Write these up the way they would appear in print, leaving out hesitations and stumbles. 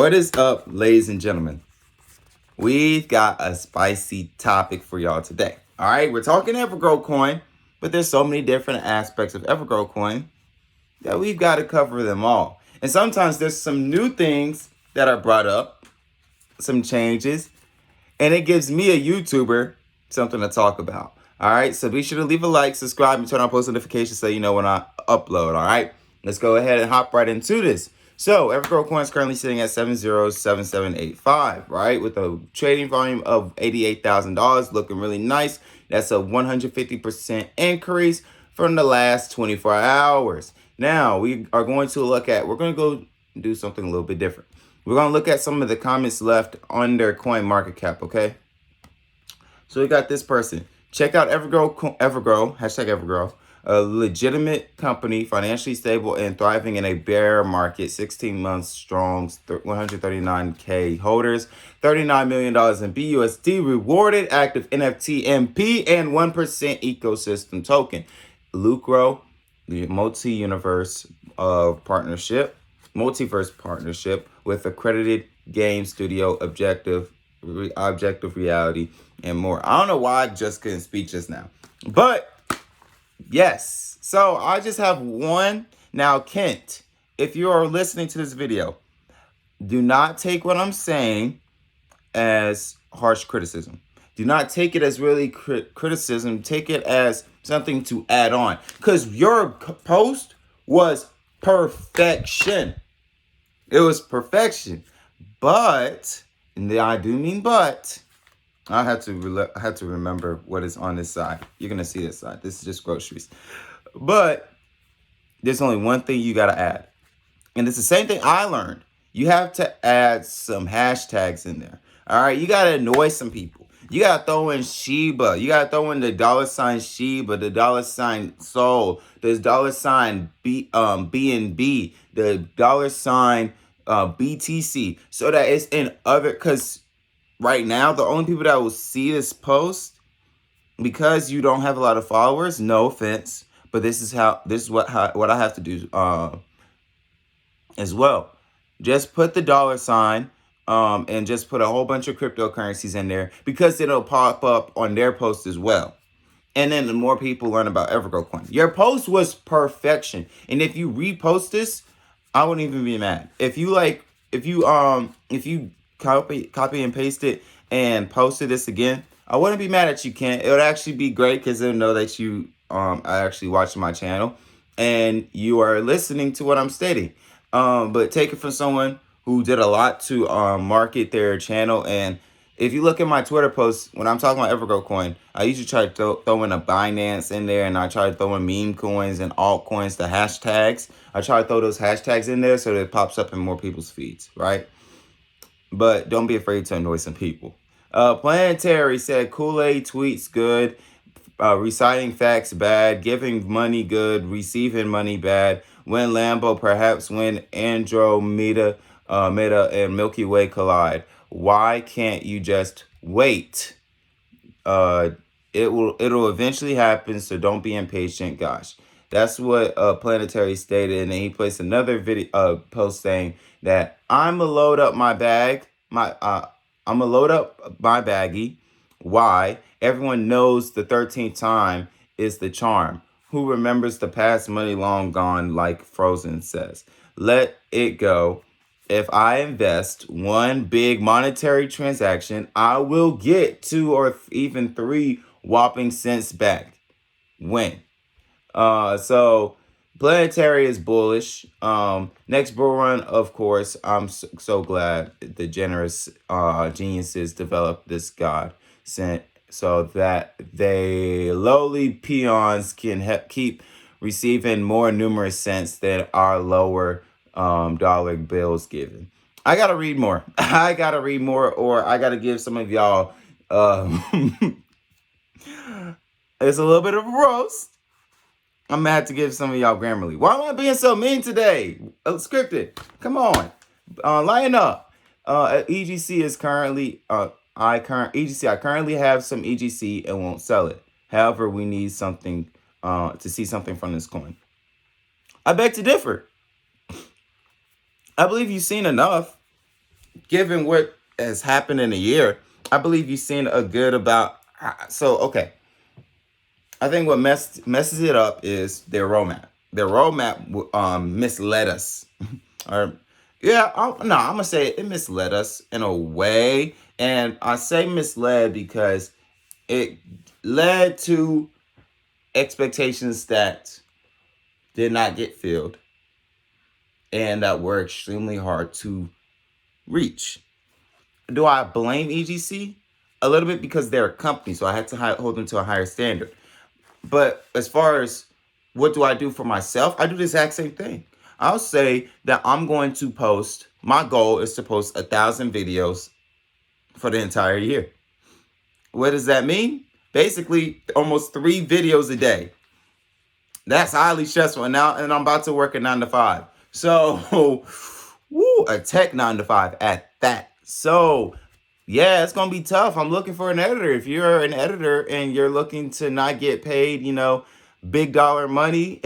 What is up, ladies and gentlemen? We've got a spicy topic for y'all today. All right, we're talking EverGrow Coin, but there's so many different aspects of EverGrow Coin that we've got to cover them all. And sometimes there's some new things that are brought up, some changes, and it gives me, a YouTuber, something to talk about. All right, so be sure to leave a like, subscribe, and turn on post notifications so you know when I upload. All right, let's go ahead and hop right into this. So EverGrow Coin is currently sitting at 707785, right, with a trading volume of $88,000, looking really nice. That's a 150% increase from the last 24 hours. Now we are going to we're going to go do something a little bit different. We're going to look at some of the comments left on their coin market cap, okay? So we got this person. Check out EverGrow, hashtag EverGrow, a legitimate company, financially stable and thriving in a bear market, 16 months strong, 139K holders, $39 million in BUSD, rewarded active NFT MP, and 1% ecosystem token. Lucro, the multi-universe partnership, multiverse partnership with accredited game studio, objective reality, and more. I don't know why I just couldn't speak just now, but yes. So I just have one. Now, Kent, if you are listening to this video, do not take what I'm saying as harsh criticism. Do not take it as really criticism. Take it as something to add on, because your post was perfection. It was perfection. But, and I do mean but, I had to remember what is on this side. You're going to see this side. This is just groceries. But there's only one thing you got to add. And it's the same thing I learned. You have to add some hashtags in there. All right. You got to annoy some people. You got to throw in Shiba. You got to throw in the $ Shiba, the $ Sol, the $ BNB, the $ BTC, so that it's in other, because right now, the only people that will see this post, because you don't have a lot of followers, no offense, but this is what I have to do as well. Just put the $ and just put a whole bunch of cryptocurrencies in there, because it'll pop up on their post as well. And then the more people learn about EverGrow Coin. Your post was perfection. And if you repost this, I wouldn't even be mad. If you copy and paste it and posted this again, I wouldn't be mad at you, Kent. It would actually be great, because they'll know that you are actually watching my channel and you are listening to what I'm stating. But take it from someone who did a lot to market their channel. And if you look at my Twitter posts, when I'm talking about EverGrow Coin, I usually try to throw in a Binance in there, and I try to throw in meme coins and altcoins, the hashtags. I try to throw those hashtags in there so that it pops up in more people's feeds, right? But don't be afraid to annoy some people. Planetary said Kool-Aid tweets good, reciting facts bad, giving money good, receiving money bad. When Lambo, perhaps when Andromeda, Meta, and Milky Way collide. Why can't you just wait? It'll eventually happen, so don't be impatient. Gosh, that's what Planetary stated, and then he placed another video post saying that I'm gonna load up my bag, baggie. Why? Everyone knows the 13th time is the charm. Who remembers the past money long gone, like Frozen says? Let it go. If I invest one big monetary transaction, I will get 2 or even 3 whopping cents back. When? So Planetary is bullish. Next bull run, of course, I'm so glad the generous geniuses developed this god sent, so that they lowly peons can keep receiving more numerous cents than our lower dollar bills given. I gotta read more. I gotta read more, or I gotta give some of y'all it's a little bit of a roast. I'm gonna have to give some of y'all Grammarly. Why am I being so mean today? Scripted. Come on. Line up. EGC is currently I currently have some EGC and won't sell it. However, we need something to see something from this coin. I beg to differ. I believe you've seen enough. given what has happened in a year, I believe you've seen a good about. So, okay. I think what messes it up is their roadmap. Their roadmap misled us. Or, yeah, I'm going to say it misled us in a way. And I say misled because it led to expectations that did not get filled and that were extremely hard to reach. Do I blame EGC? A little bit, because they're a company, so I had to hold them to a higher standard. But as far as what do I do for myself, I do the exact same thing. I'll say that I'm going to post, my goal is to post 1,000 videos for the entire year. What does that mean? Basically, almost 3 videos a day. That's highly stressful. And I'm about to work a 9 to 5. So, woo, a tech 9 to 5 at that. So, yeah, it's going to be tough. I'm looking for an editor. If you're an editor and you're looking to not get paid, big dollar money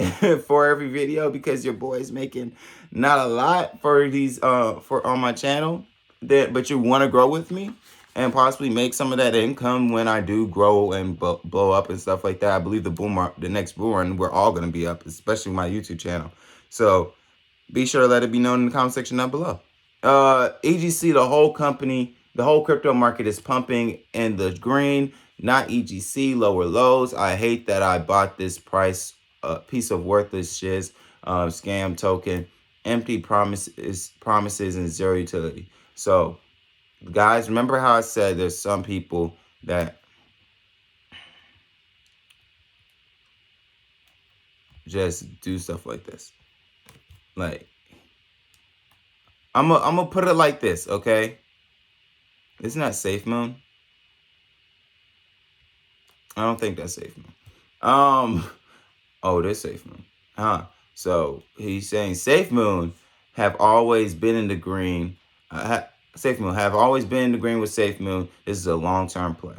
for every video, because your boy's making not a lot for these for on my channel, but you want to grow with me and possibly make some of that income when I do grow and blow up and stuff like that. I believe the next boom run, we're all going to be up, especially my YouTube channel. So be sure to let it be known in the comment section down below. EGC, the whole company, the whole crypto market is pumping in the green, not EGC, lower lows. I hate that I bought this piece of worthless shiz, scam token, empty promises and zero utility. So, guys, remember how I said there's some people that just do stuff like this. Like, I'm gonna put it like this, okay? Isn't that Safemoon? I don't think that's Safemoon. Oh, it is Safemoon. So he's saying Safemoon have always been in the green. Safemoon have always been in the green with Safemoon. This is a long-term play.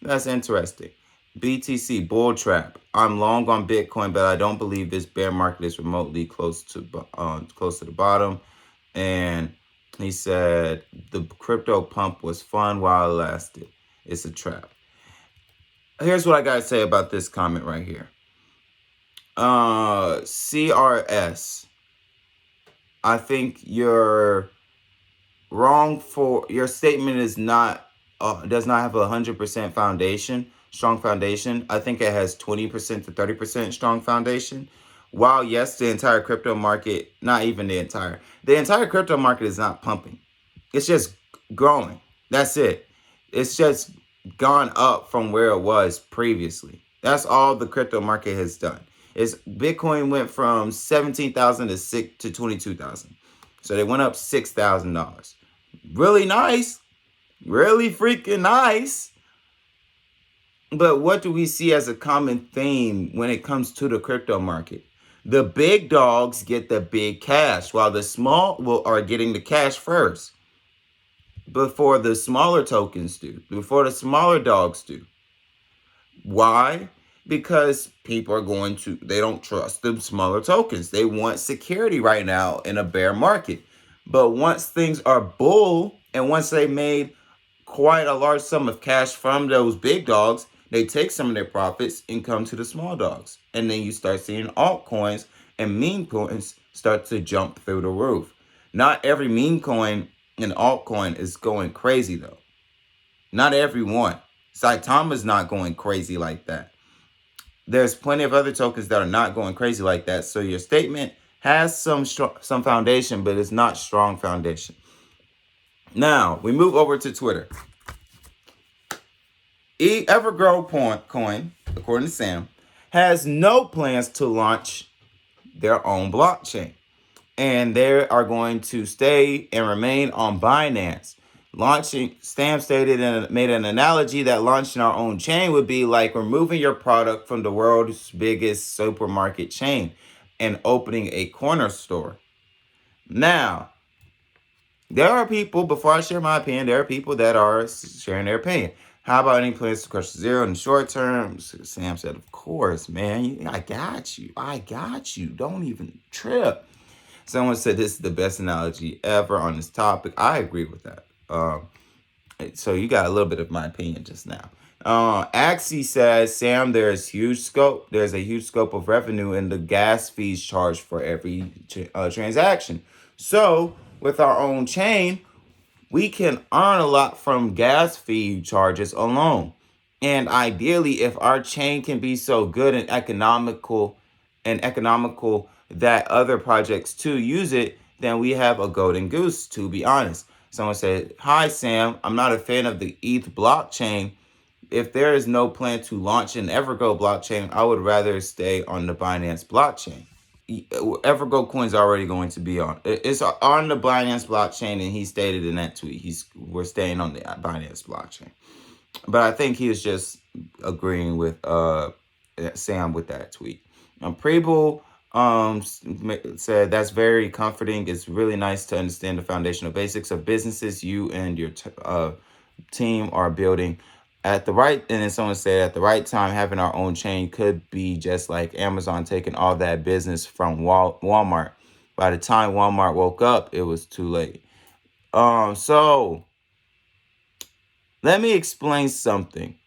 That's interesting. BTC bull trap. I'm long on Bitcoin, but I don't believe this bear market is remotely close to the bottom. And he said the crypto pump was fun while it lasted. It's a trap. Here's what I gotta say about this comment right here. CRS. I think you're wrong for your statement is not does not have 100% foundation, strong foundation. I think it has 20% to 30% strong foundation. While yes, the entire crypto market, not even the entire crypto market is not pumping. It's just growing. That's it. It's just gone up from where it was previously. That's all the crypto market has done. Is Bitcoin went from 17,000 to 22,000. So they went up $6,000. Really nice. Really freaking nice. But what do we see as a common theme when it comes to the crypto market? The big dogs get the big cash, while the small are getting the cash first before the smaller tokens do, before the smaller dogs do. Why? Because people are they don't trust the smaller tokens. They want security right now in a bear market. But once things are bull, and once they made quite a large sum of cash from those big dogs, they take some of their profits and come to the small dogs. And then you start seeing altcoins and meme coins start to jump through the roof. Not every meme coin and altcoin is going crazy, though. Not every one. Saitama's not going crazy like that. There's plenty of other tokens that are not going crazy like that. So your statement has some foundation, but it's not strong foundation. Now, we move over to Twitter. EverGrow Coin, according to Sam, has no plans to launch their own blockchain. And they are going to stay and remain on Binance. Sam stated and made an analogy that launching our own chain would be like removing your product from the world's biggest supermarket chain and opening a corner store. Now, there are people, before I share my opinion, there are people that are sharing their opinion. How about any plans to crush zero in the short term? Sam said, of course, man. I got you. Don't even trip. Someone said this is the best analogy ever on this topic. I agree with that. So you got a little bit of my opinion just now. Axie says, Sam, there's a huge scope of revenue in the gas fees charged for every transaction. So with our own chain, we can earn a lot from gas fee charges alone. And ideally, if our chain can be so good and economical that other projects too use it, then we have a golden goose, to be honest. Someone said, hi, Sam. I'm not a fan of the ETH blockchain. If there is no plan to launch an EverGrow blockchain, I would rather stay on the Binance blockchain. EverGrow Coin's already going to be on. It's on the Binance blockchain, and he stated in that tweet, we're staying on the Binance blockchain. But I think he is just agreeing with Sam with that tweet. Preble said, that's very comforting. It's really nice to understand the foundational basics of businesses you and your team are building. And then someone said, at the right time, having our own chain could be just like Amazon taking all that business from Walmart. By the time Walmart woke up, it was too late. So let me explain something.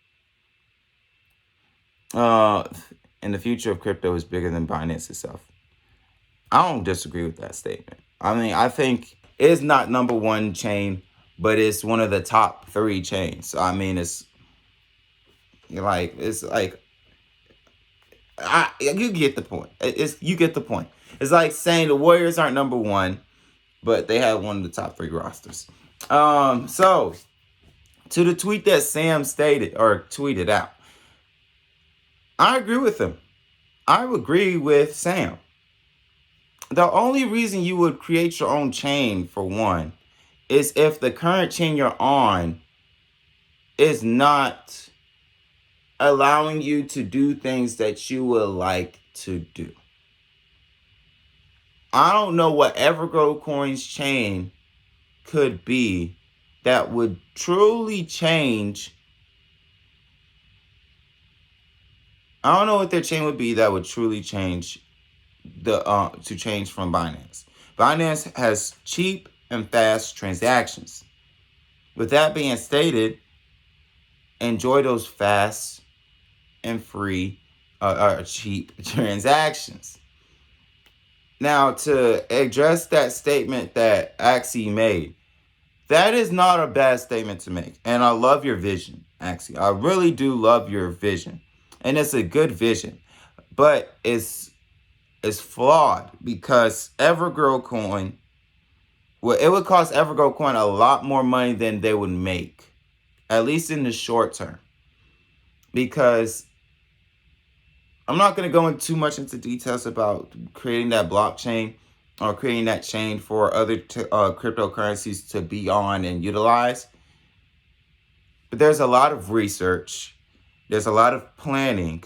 And the future of crypto is bigger than Binance itself. I don't disagree with that statement. I mean, I think it's not number one chain, but it's one of the top 3 chains. I mean, you get the point. You get the point. It's like saying the Warriors aren't number 1, but they have one of the top 3 rosters. So to the tweet that Sam stated or tweeted out, I agree with him. I agree with Sam. The only reason you would create your own chain, for one, is if the current chain you're on is not allowing you to do things that you would like to do. I don't know what EverGrowCoin's chain could be that would truly change. I don't know what their chain would be that would truly change to change from Binance. Binance has cheap and fast transactions. With that being stated, enjoy those fast and free cheap transactions. Now, to address that statement that Axie made, that is not a bad statement to make. And I love your vision, Axie. I really do love your vision. And it's a good vision. But it's flawed because EverGrowCoin, well, it would cost EverGrowCoin a lot more money than they would make, at least in the short term. Because I'm not going to go into too much into details about creating that blockchain or creating that chain for other cryptocurrencies to be on and utilize. But there's a lot of research. There's a lot of planning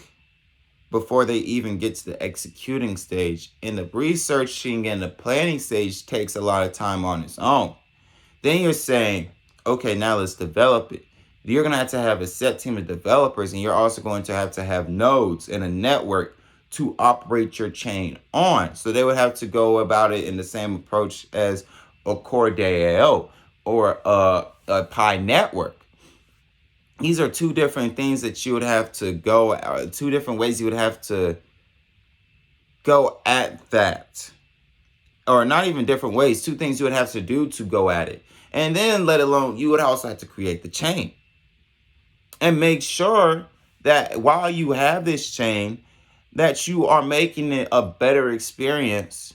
before they even get to the executing stage. And the researching and the planning stage takes a lot of time on its own. Then you're saying, okay, now let's develop it. You're going to have a set team of developers, and you're also going to have nodes and a network to operate your chain on. So they would have to go about it in the same approach as a Core DAO or a Pi network. These are 2 different things that you would have to go, 2 different ways you would have to go at that. Or not even different ways, 2 things you would have to do to go at it. And then, let alone, you would also have to create the chain. And make sure that while you have this chain, that you are making it a better experience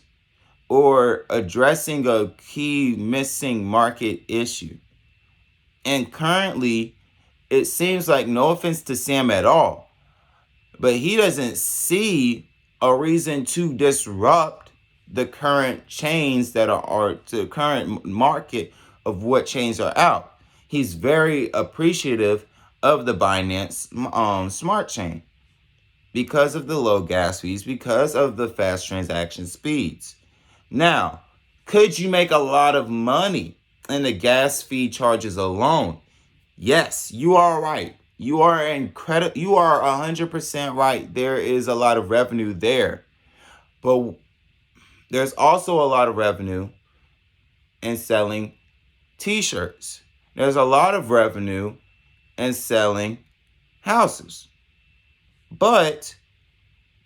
or addressing a key missing market issue. And currently, it seems like, no offense to Sam at all, but he doesn't see a reason to disrupt the current chains that are the current market of what chains are out. He's very appreciative of the Binance Smart Chain because of the low gas fees, because of the fast transaction speeds. Now, could you make a lot of money in the gas fee charges alone? Yes, you are right. You are 100% right. There is a lot of revenue there. But There's also a lot of revenue in selling t-shirts. There's a lot of revenue in selling houses. But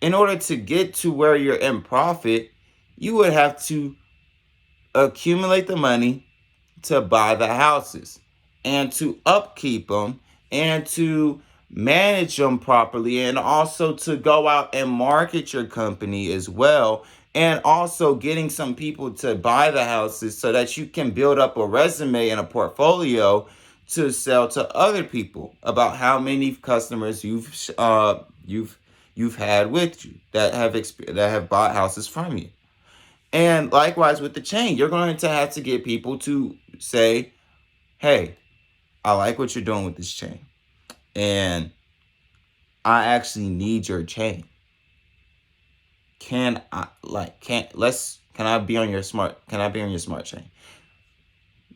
in order to get to where you're in profit, you would have to accumulate the money to buy the houses and to upkeep them and to manage them properly, and also to go out and market your company as well, and also getting some people to buy the houses so that you can build up a resume and a portfolio to sell to other people about how many customers you've had with you that have bought houses from you. And likewise with the chain, you're going to have to get people to say, hey, I like what you're doing with this chain, and I actually need your chain. Can I be on your smart chain?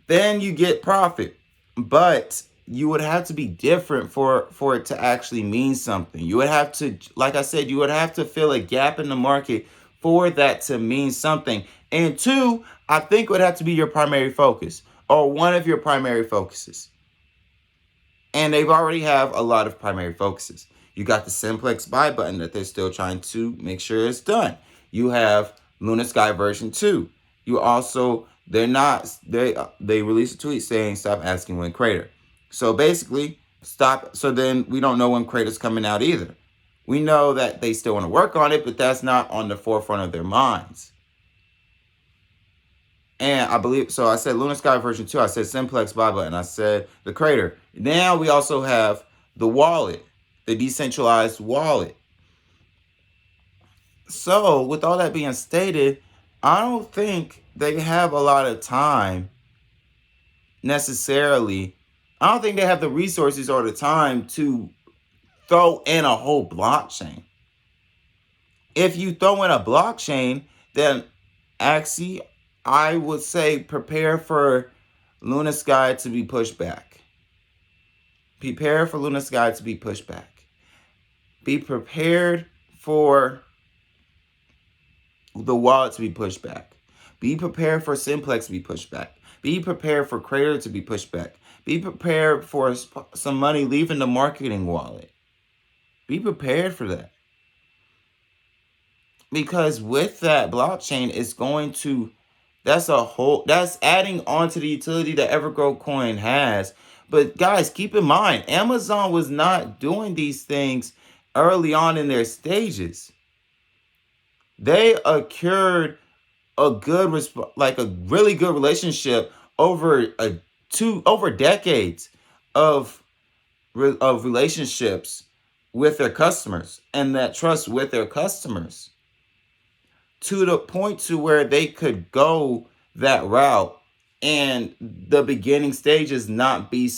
Then you get profit. But you would have to be different for it to actually mean something. You would have to, like I said, you would have to fill a gap in the market for that to mean something. And two, I think it would have to be your primary focus, or one of your primary focuses. And they've already have a lot of primary focuses. You got the simplex buy button that they're still trying to make sure it's done. You have Luna Sky version 2. You also, they released a tweet saying stop asking when CRATOR. So basically, so then we don't know when CRATOR's coming out either. We know that they still want to work on it, but that's not on the forefront of their minds. And I believe, so I said Luna Sky version 2, I said simplex buy button, I said the CRATOR. Now we also have the wallet, the decentralized wallet. So with all that being stated, I don't think they have a lot of time necessarily. I don't think they have the resources or the time to throw in a whole blockchain. If you throw in a blockchain, then actually I would say prepare for Luna Sky to be pushed back. Prepare for Luna Sky to be pushed back. Be prepared for the wallet to be pushed back. Be prepared for Simplex to be pushed back. Be prepared for CRATOR to be pushed back. Be prepared for some money leaving the marketing wallet. Be prepared for that. Because with that blockchain, it's going to, that's adding on to the utility that EverGrow Coin has. But guys, keep in mind, Amazon was not doing these things early on in their stages. They occurred a really good relationship over decades of relationships with their customers, and that trust with their customers, to the point to where they could go that route and the beginning stages not be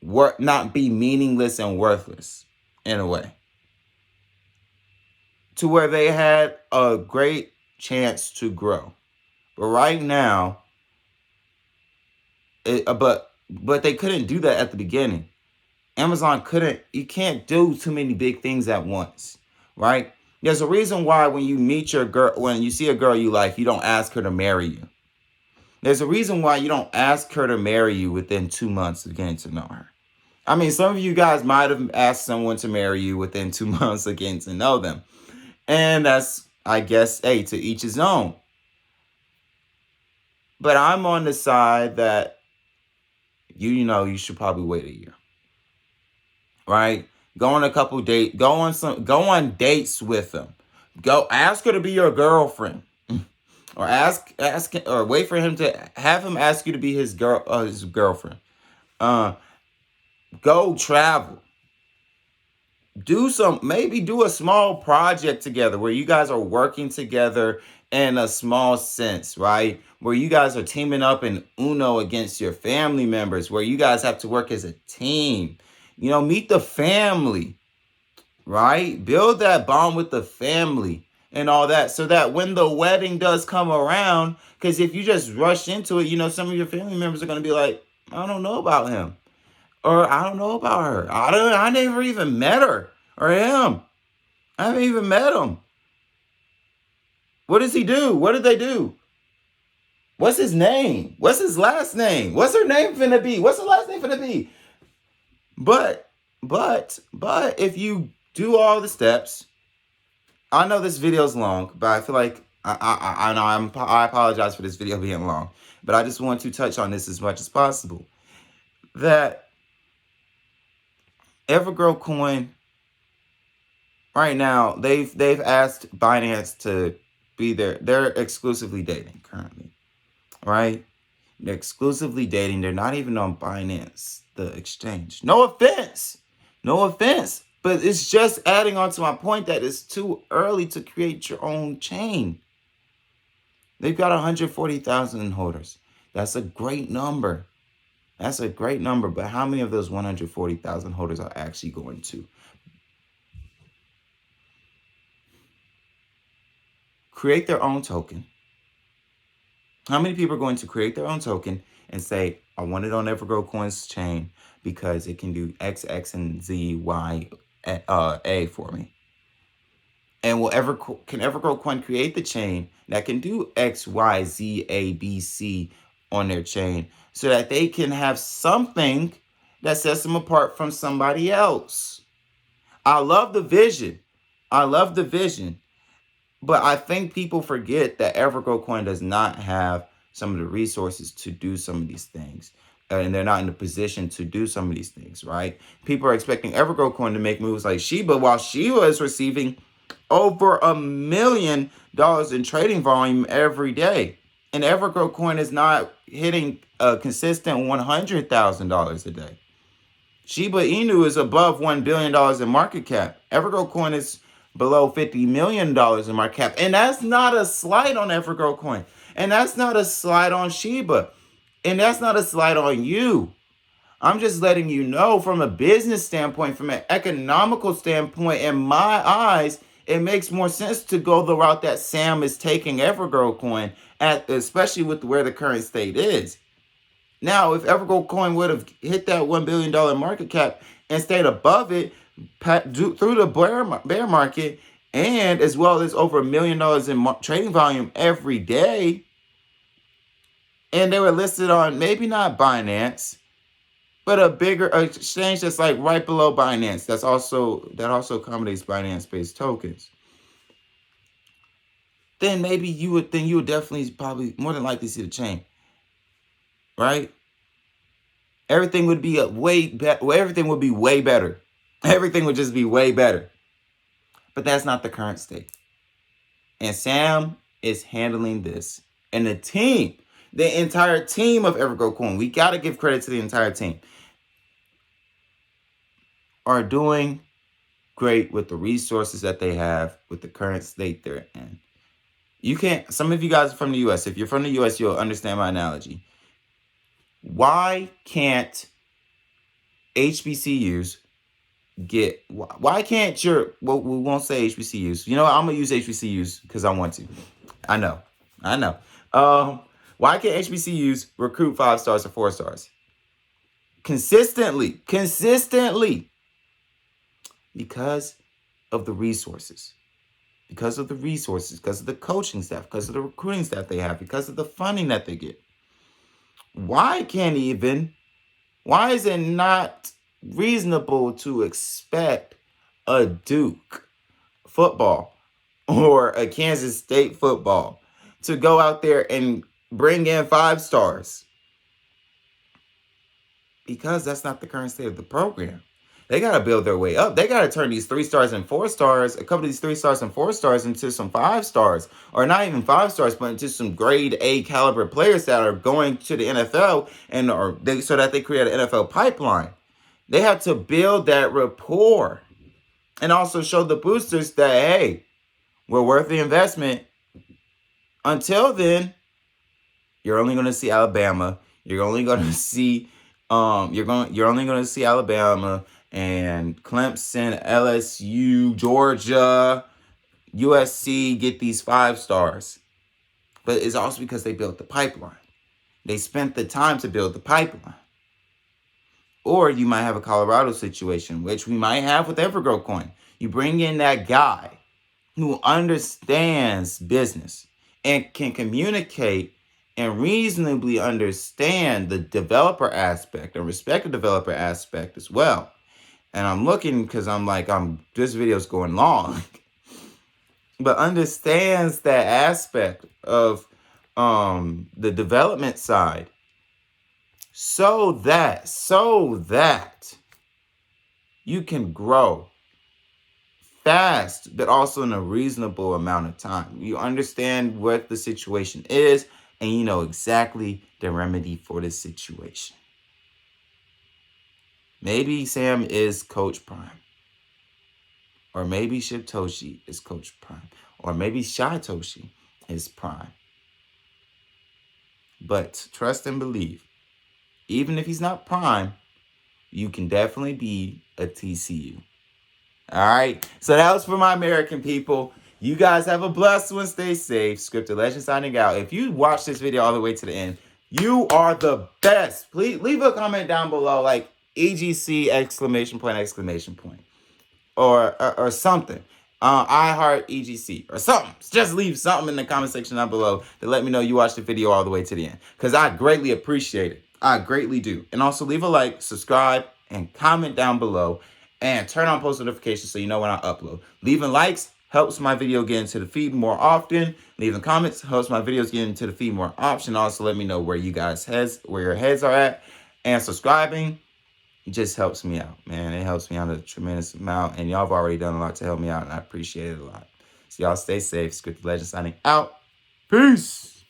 meaningless and worthless in a way, to where they had a great chance to grow. But right now, but they couldn't do that at the beginning. Amazon you can't do too many big things at once, right? There's a reason why when you meet your girl, when you see a girl you like, you don't ask her to marry you. There's a reason why you don't ask her to marry you within 2 months of getting to know her. I mean, some of you guys might have asked someone to marry you within 2 months of getting to know them. And that's, I guess, hey, to each his own. But I'm on the side that you should probably wait a year. Right? Go on a couple dates. Go on dates with them. Go ask her to be your girlfriend, or or wait for him to have him ask you to be his girlfriend. Go travel. Maybe do a small project together where you guys are working together in a small sense, right? Where you guys are teaming up in Uno against your family members, where you guys have to work as a team. Meet the family, right? Build that bond with the family and all that, so that when the wedding does come around, because if you just rush into it, some of your family members are going to be like, I don't know about him, or I don't know about her. I never even met her or him. I haven't even met him. What does he do? What did they do? What's his name? What's his last name? What's her name finna be? What's her last name finna be? But if you do all the steps, I know this video is long, but I feel like I apologize for this video being long, but I just want to touch on this as much as possible. That EverGrow Coin right now, they've asked Binance to be there. They're exclusively dating currently, right? They're exclusively dating. They're not even on Binance, the exchange. No offense. No offense. But it's just adding on to my point that it's too early to create your own chain. They've got 140,000 holders. That's a great number. That's a great number. But how many of those 140,000 holders are actually going to create their own token? How many people are going to create their own token and say, I want it on EverGrowCoin's chain because it can do X, X, and Z, Y, A for me? And can EverGrowCoin create the chain that can do X, Y, Z, A, B, C on their chain so that they can have something that sets them apart from somebody else? I love the vision. I love the vision. But I think people forget that EverGrowCoin does not have some of the resources to do some of these things. And they're not in the position to do some of these things, right? People are expecting EverGrowCoin to make moves like Shiba, while Shiba is receiving over $1 million in trading volume every day. And EverGrowCoin is not hitting a consistent $100,000 a day. Shiba Inu is above $1 billion in market cap. EverGrowCoin is below $50 million in market cap. And that's not a slight on EverGrowCoin. And that's not a slight on Shiba. And that's not a slight on you. I'm just letting you know from a business standpoint, from an economical standpoint, in my eyes, it makes more sense to go the route that Sam is taking EverGrowCoin, especially with where the current state is. Now, if EverGrowCoin would have hit that $1 billion market cap and stayed above it through the bear market, and as well as over $1 million in trading volume every day, and they were listed on maybe not Binance, but a bigger exchange that's like right below Binance, that also accommodates Binance-based tokens, then maybe you would definitely probably more than likely see the chain, right? Everything would be everything would be way better. Everything would just be way better. But that's not the current state. And Sam is handling this. And the entire team of EverGrowCoin, we got to give credit to the entire team, are doing great with the resources that they have with the current state they're in. You can't, some of you guys are from the US. If you're from the US, you'll understand my analogy. Why can't HBCUs why can't we won't say HBCUs. You know what? I'm going to use HBCUs because I want to. I know. Why can't HBCUs recruit 5 stars or 4 stars? Consistently. Because of the resources. Because of the coaching staff, because of the recruiting staff they have, because of the funding that they get. Why is it not reasonable to expect a Duke football or a Kansas State football to go out there and bring in 5 stars? Because that's not the current state of the program. They got to build their way up. They got to turn these 3 stars and 4 stars, a couple of these 3 stars and 4 stars into some 5 stars, or not even 5 stars, but into some grade A caliber players that are going to the NFL so that they create an NFL pipeline. They have to build that rapport and also show the boosters that, hey, we're worth the investment. Until then, you're only going to see Alabama. You're only going to see Alabama and Clemson, LSU, Georgia, USC get these 5 stars. But it's also because they built the pipeline. They spent the time to build the pipeline. Or you might have a Colorado situation, which we might have with EverGrowCoin. You bring in that guy who understands business and can communicate and reasonably understand the developer aspect and respect the developer aspect as well. And I'm looking because I'm like, this video's going long, but understands that aspect of the development side so that you can grow fast, but also in a reasonable amount of time. You understand what the situation is, and you know exactly the remedy for the situation. Maybe Sam is Coach Prime. Or maybe Shibtoshi is Coach Prime. Or maybe Shitoshi is Prime. But trust and believe, even if he's not Prime, you can definitely be a TCU. All right. So that was for my American people. You guys have a blessed one. Stay safe. Scripted Legend signing out. If you watch this video all the way to the end, you are the best. Please leave a comment down below, like EGC exclamation point. Or something. I heart EGC or something. Just leave something in the comment section down below to let me know you watched the video all the way to the end, because I greatly appreciate it. I greatly do. And also leave a like, subscribe, and comment down below, and turn on post notifications so you know when I upload. Leaving likes helps my video get into the feed more often. Leaving comments helps my videos get into the feed more often. Also let me know where your heads are at. And subscribing, it just helps me out, man. It helps me out a tremendous amount. And y'all have already done a lot to help me out, and I appreciate it a lot. So y'all stay safe. Scripted Legend signing out. Peace.